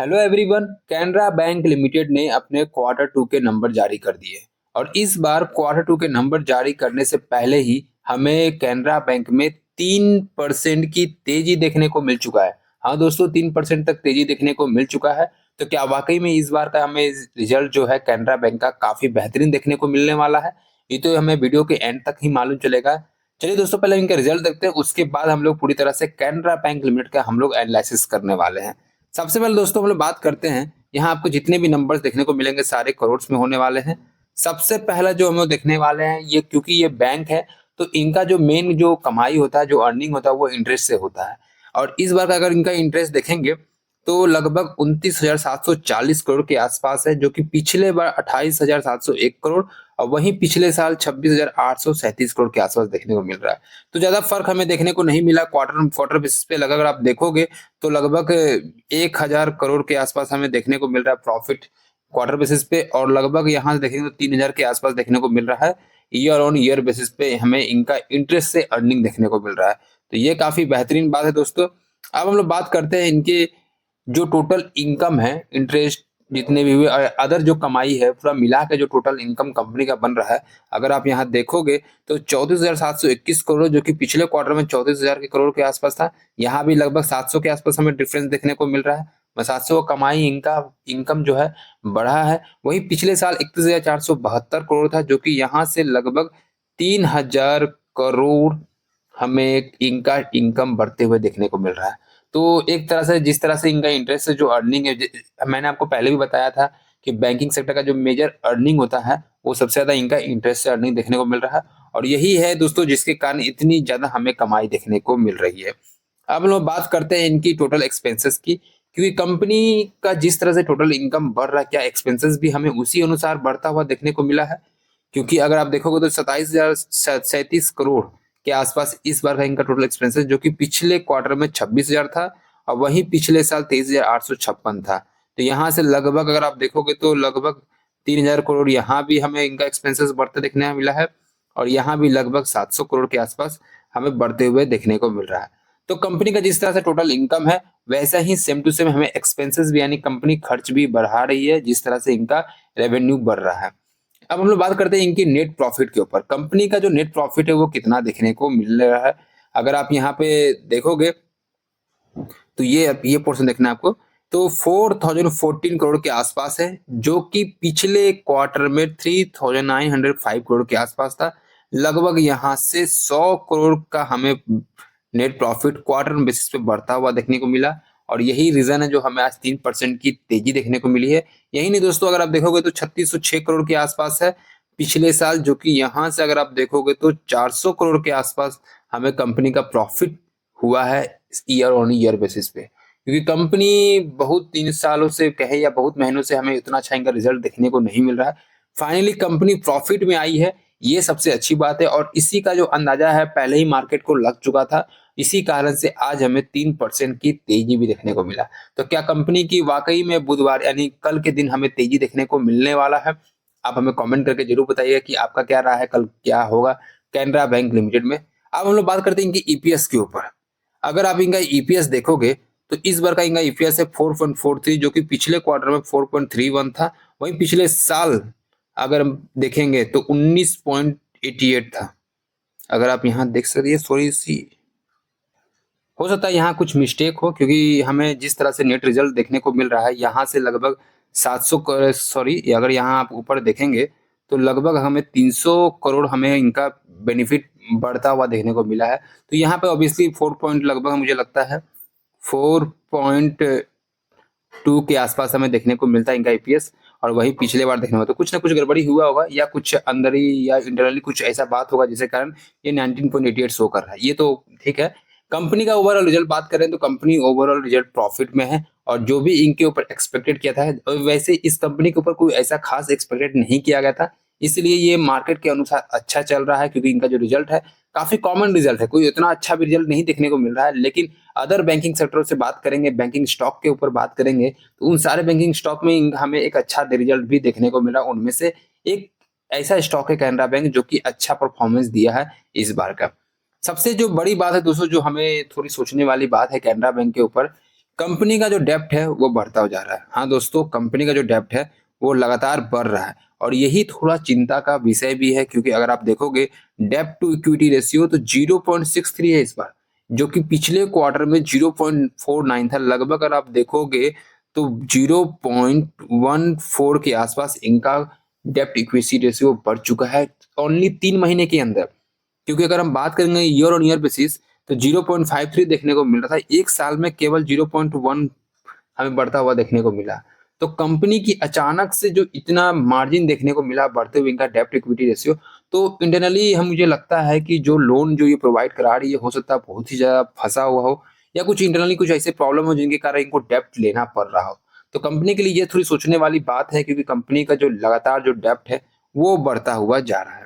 Hello everyone. Canara bank limited ने अपने quarter to के नंबर जारी कर दिए और इस बार क्वार्टर टू के नंबर जारी करने से पहले ही हमें कैनरा बैंक में 3% की तेजी देखने को मिल चुका है। हाँ दोस्तों, 3% तक तेजी देखने को मिल चुका है। तो क्या वाकई में इस बार का हमें रिजल्ट जो है कैनरा बैंक का काफी बेहतरीन देखने को मिलने वाला है? ये तो हमें वीडियो के एंड तक ही मालूम चलेगा। चलिए दोस्तों, पहले इनका रिजल्ट देखते हैं, उसके बाद हम लोग पूरी तरह से कैनरा बैंक लिमिटेड का हम लोग एनालिसिस करने वाले हैं। सबसे पहले दोस्तों हम लोग बात करते हैं, यहाँ आपको जितने भी नंबर्स देखने को मिलेंगे सारे करोड़ में होने वाले हैं। सबसे पहला जो हम लोग देखने वाले हैं, ये क्योंकि ये बैंक है तो इनका जो मेन जो कमाई होता है, जो अर्निंग होता है, वो इंटरेस्ट से होता है। और इस बार का अगर इनका इंटरेस्ट देखेंगे तो लगभग 29,740 करोड़ के आसपास है, जो कि पिछले बार 28,701 करोड़ और वहीं पिछले साल 26,837 करोड़ के आसपास देखने को मिल रहा है। तो ज्यादा फर्क हमें देखने को नहीं मिला क्वार्टर क्वार्टर बेसिस पे। अगर आप देखोगे तो लगभग 1,000 करोड़ के आसपास हमें देखने को मिल रहा है प्रॉफिट क्वार्टर बेसिस पे, और लगभग यहाँ से देखेंगे तो 3,000 के आसपास देखने को मिल रहा है ईयर ऑन ईयर बेसिस पे। हमें इनका इंटरेस्ट से अर्निंग देखने को मिल रहा है, तो ये काफी बेहतरीन बात है दोस्तों। अब हम लोग बात करते हैं इनके जो टोटल इनकम है, इंटरेस्ट जितने भी हुए अदर जो कमाई है, पूरा मिला के जो टोटल इनकम कंपनी का बन रहा है, अगर आप यहाँ देखोगे तो 34,721 करोड़, जो कि पिछले क्वार्टर में 34,000 के करोड़ के आसपास था। यहाँ भी लगभग 700 के आसपास हमें डिफरेंस देखने को मिल रहा है। 700 का कमाई इनका इनकम जो है बढ़ा है। वही पिछले साल 31,472 करोड़ था, जो कि यहाँ से लगभग 3,000 करोड़ हमें इनका इनकम बढ़ते हुए देखने को मिल रहा है। तो एक तरह से जिस तरह से इनका इंटरेस्ट से जो अर्निंग है, मैंने आपको पहले भी बताया था कि बैंकिंग सेक्टर का जो मेजर अर्निंग होता है वो सबसे ज्यादा इनका इंटरेस्ट से अर्निंग देखने को मिल रहा है। और यही है दोस्तों जिसके कारण इतनी ज्यादा हमें कमाई देखने को मिल रही है। अब हम लोग बात करते हैं इनकी टोटल एक्सपेंसेस की, क्योंकि कंपनी का जिस तरह से टोटल इनकम बढ़ रहा है, क्या एक्सपेंसेस भी हमें उसी अनुसार बढ़ता हुआ देखने को मिला है? क्योंकि अगर आप देखोगे तो 27,037 करोड़ के आसपास इस बार का इनका टोटल एक्सपेंसेस, जो कि पिछले क्वार्टर में 26,000 था और वहीं पिछले साल 23,856 था। तो यहाँ से लगभग अगर आप देखोगे तो लगभग 3,000 करोड़ यहाँ भी हमें इनका एक्सपेंसेस बढ़ते देखने को मिला है, और यहाँ भी लगभग 700 करोड़ के आसपास हमें बढ़ते हुए देखने को मिल रहा है। तो कंपनी का जिस तरह से टोटल इनकम है, वैसा ही सेम टू सेम हमें एक्सपेंसेस भी, यानी कंपनी खर्च भी बढ़ा रही है जिस तरह से इनका रेवेन्यू बढ़ रहा है। अब हम लोग बात करते हैं इनकी नेट प्रॉफिट के ऊपर। कंपनी का जो नेट प्रॉफिट है वो कितना देखने को मिल रहा है, अगर आप यहाँ पे देखोगे तो ये पोर्शन देखना है आपको। तो 4,014 करोड़ के आसपास है, जो कि पिछले क्वार्टर में 3,905 करोड़ के आसपास था। लगभग यहाँ से 100 करोड़ का हमें नेट प्रॉफिट क्वार्टर बेसिस पे बढ़ता हुआ देखने को मिला, और यही रीजन है जो हमें आज 3% की तेजी देखने को मिली है। यही नहीं दोस्तों, अगर आप देखोगे तो 3606 करोड़ के आसपास है पिछले साल, जो कि यहाँ से अगर आप देखोगे तो 400 करोड़ के आसपास हमें कंपनी का प्रॉफिट हुआ है ईयर ऑन ईयर बेसिस पे। क्योंकि कंपनी बहुत 3 सालों से कहे या बहुत महीनों से हमें इतना अच्छा इनका रिजल्ट देखने को नहीं मिल रहा है। फाइनली कंपनी प्रॉफिट में आई है, ये सबसे अच्छी बात है, और इसी का जो अंदाजा है पहले ही मार्केट को लग चुका था। इसी कारण से आज हमें 3% की तेजी भी देखने को मिला। तो क्या कंपनी की वाकई में बुधवार यानी कल के दिन हमें तेजी देखने को मिलने वाला है? आप हमें कमेंट करके जरूर बताइएगा कि आपका क्या राय है, कल क्या होगा कैनरा बैंक लिमिटेड में। अब हम लोग बात करते हैं इनकी ईपीएस के ऊपर। अगर आप इनका ईपीएस देखोगे तो इस बार का इनका ईपीएस है 4.43, जो कि पिछले क्वार्टर में 4.31 था। वहीं पिछले साल अगर हम देखेंगे तो 19.88 था। अगर आप यहाँ देख सकते, थोड़ी सी हो सकता है यहाँ कुछ मिस्टेक हो, क्योंकि हमें जिस तरह से नेट रिजल्ट देखने को मिल रहा है यहाँ से लगभग 700 सॉरी, अगर यहाँ आप ऊपर देखेंगे तो लगभग हमें 300 करोड़ हमें इनका बेनिफिट बढ़ता हुआ देखने को मिला है। तो यहाँ पे ऑब्वियसली 4 पॉइंट लगभग मुझे लगता है 4.2 के आसपास हमें देखने को मिलता है इनका ईपीएस, और वही पिछले बार देखने को, तो कुछ ना कुछ गड़बड़ी हुआ होगा या कुछ अंदर ही या इंटरनली कुछ ऐसा बात होगा जिसके कारण ये 19.88 शो कर रहा है। ये तो ठीक है। कंपनी का ओवरऑल रिजल्ट बात करें तो कंपनी ओवरऑल रिजल्ट प्रॉफिट में है, और जो भी इनके ऊपर एक्सपेक्टेड किया था, और वैसे इस कंपनी के ऊपर कोई ऐसा खास एक्सपेक्टेड नहीं किया गया था, इसलिए ये मार्केट के अनुसार अच्छा चल रहा है। क्योंकि इनका जो रिजल्ट है काफी कॉमन रिजल्ट है, कोई इतना अच्छा भी रिजल्ट नहीं देखने को मिल रहा है। लेकिन अदर बैंकिंग सेक्टर से बात करेंगे, बैंकिंग स्टॉक के ऊपर बात करेंगे, तो उन सारे बैंकिंग स्टॉक में हमें एक अच्छा रिजल्ट भी देखने को मिला। उनमें से एक ऐसा स्टॉक है कैनरा बैंक, जो कि अच्छा परफॉर्मेंस दिया है इस बार का। सबसे जो बड़ी बात है दोस्तों, जो हमें थोड़ी सोचने वाली बात है कैनरा बैंक के ऊपर, कंपनी का जो डेब्ट है वो बढ़ता जा रहा है। हाँ दोस्तों, कंपनी का जो डेब्ट है वो लगातार बढ़ रहा है और यही थोड़ा चिंता का विषय भी है, क्योंकि अगर आप देखोगे डेब्ट टू इक्विटी रेशियो तो 0.63 है इस बार, जो कि पिछले क्वार्टर में 0.49 था। लगभग अगर आप देखोगे तो 0.14 के आसपास इनका डेब्ट इक्विटी रेशियो बढ़ चुका है ओनली 3 महीने के अंदर। क्योंकि अगर हम बात करेंगे ईयर ऑन ईयर बेसिस तो 0.53 देखने को मिल रहा था, एक साल में केवल 0.1 हमें बढ़ता हुआ देखने को मिला। तो कंपनी की अचानक से जो इतना मार्जिन देखने को मिला बढ़ते हुए इनका डेब्ट इक्विटी रेशियो, तो इंटरनली हम मुझे लगता है कि जो लोन जो ये प्रोवाइड करा रही है हो सकता है बहुत ही ज्यादा फंसा हुआ हो, या कुछ इंटरनली कुछ ऐसे प्रॉब्लम हो जिनके कारण इनको डेब्ट लेना पड़ रहा हो। तो कंपनी के लिए ये थोड़ी सोचने वाली बात है, क्योंकि कंपनी का जो लगातार जो डेब्ट है वो बढ़ता हुआ जा रहा है।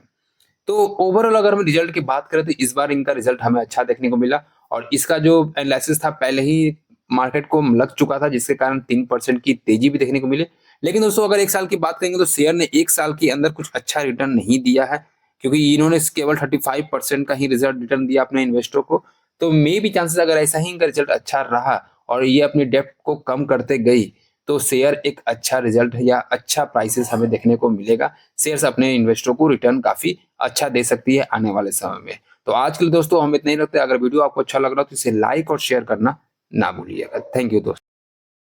तो ओवरऑल अगर हम रिजल्ट की बात करें तो इस बार इनका रिजल्ट हमें अच्छा देखने को मिला, और इसका जो एनालिसिस था पहले ही मार्केट को लग चुका था, जिसके कारण 3% की तेजी भी देखने को मिली। लेकिन दोस्तों अगर एक साल की बात करेंगे तो शेयर ने एक साल के अंदर कुछ अच्छा रिटर्न नहीं दिया है, क्योंकि इन्होंने केवल 35% का ही रिजल्ट रिटर्न दिया अपने इन्वेस्टरों को। तो मे भी चांसेस अगर ऐसा ही इनका रिजल्ट अच्छा रहा और ये अपने डेप्ट को कम करते गई तो शेयर एक अच्छा रिजल्ट या अच्छा प्राइसेस हमें देखने को मिलेगा। शेयर्स अपने इन्वेस्टरों को रिटर्न काफी अच्छा दे सकती है आने वाले समय में। तो आज के लिए दोस्तों हम इतना ही रखते हैं। अगर वीडियो आपको अच्छा लग रहा है तो इसे लाइक और शेयर करना ना भूलिएगा। थैंक यू दोस्तों।